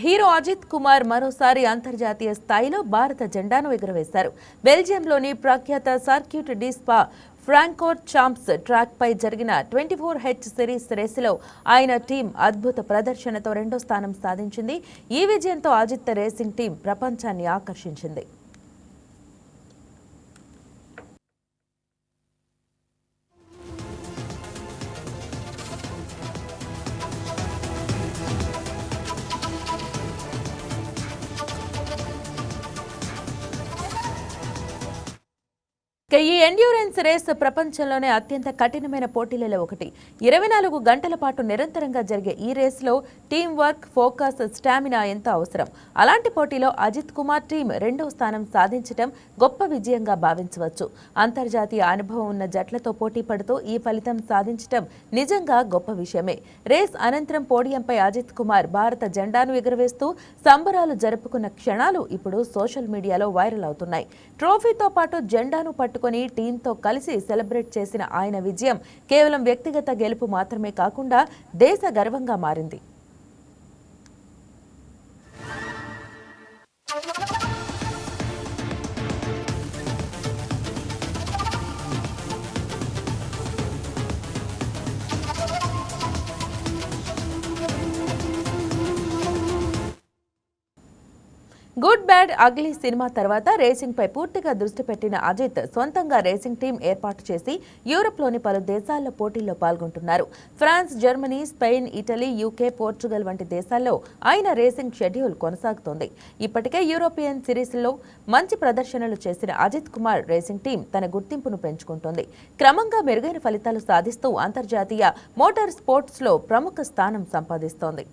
Hero Ajit Kumar మరోసారి అంతర్జాతీయ స్థాయిలో భారత జెండాను ఎగురవేశారు. బెల్జియంలోని ప్రఖ్యాత circuit de Spa Francorchamps track పై జరిగిన 24H సిరీస్ రేసులో ఆయన టీం అద్భుత ప్రదర్శనతో రెండో స్థానం సాధించింది. ఈ విజయంతో అజిత్ రేసింగ్ టీం ప్రపంచాన్ని ఆకర్షించింది. ఈ ఎండ్యూరెన్స్ రేస్ ప్రపంచంలోనే అత్యంత కఠినమైన పోటీలలో ఒకటి. 24 గంటల పాటు నిరంతరంగా జరిగే ఈ రేసులో టీం వర్క్, ఫోకస్, స్టామినా ఎంతో అవసరం. అలాంటి పోటీలో అజిత్ కుమార్ టీం రెండవ స్థానం సాధించడం గొప్ప విజయంగా భావించవచ్చు. అంతర్జాతీయ అనుభవం ఉన్న జట్లతో పోటీ పడుతూ ఈ ఫలితం సాధించడం నిజంగా గొప్ప విషయమే. రేస్ అనంతరం పోడియంపై అజిత్ కుమార్ భారత జెండాను ఎగురవేస్తూ సంబరాలు జరుపుకున్న క్షణాలు ఇప్పుడు సోషల్ మీడియాలో వైరల్ అవుతున్నాయి. ట్రోఫీతో పాటు జెండాను పట్టుకుని టీంతో కలిసి సెలబ్రేట్ చేసిన ఆయన విజయం కేవలం వ్యక్తిగత గెలుపు మాత్రమే కాకుండా దేశ గర్వంగా మారింది. గుడ్ బ్యాడ్ అగ్లీ సినిమా తర్వాత రేసింగ్ పై పూర్తిగా దృష్టి పెట్టిన అజిత్ సొంతంగా రేసింగ్ టీం ఏర్పాటు చేసి యూరోప్లోని పలు దేశాల్లో పోటీల్లో పాల్గొంటున్నారు. France, Germany, Spain, Italy, UK, Portugal వంటి దేశాల్లో ఆయన రేసింగ్ షెడ్యూల్ కొనసాగుతోంది. ఇప్పటికే యూరోపియన్ సిరీస్లో మంచి ప్రదర్శనలు చేసిన అజిత్ కుమార్ రేసింగ్ టీం తన గుర్తింపును పెంచుకుంటోంది. క్రమంగా మెరుగైన ఫలితాలు సాధిస్తూ అంతర్జాతీయ మోటార్ స్పోర్ట్స్లో ప్రముఖ స్థానం సంపాదిస్తోంది.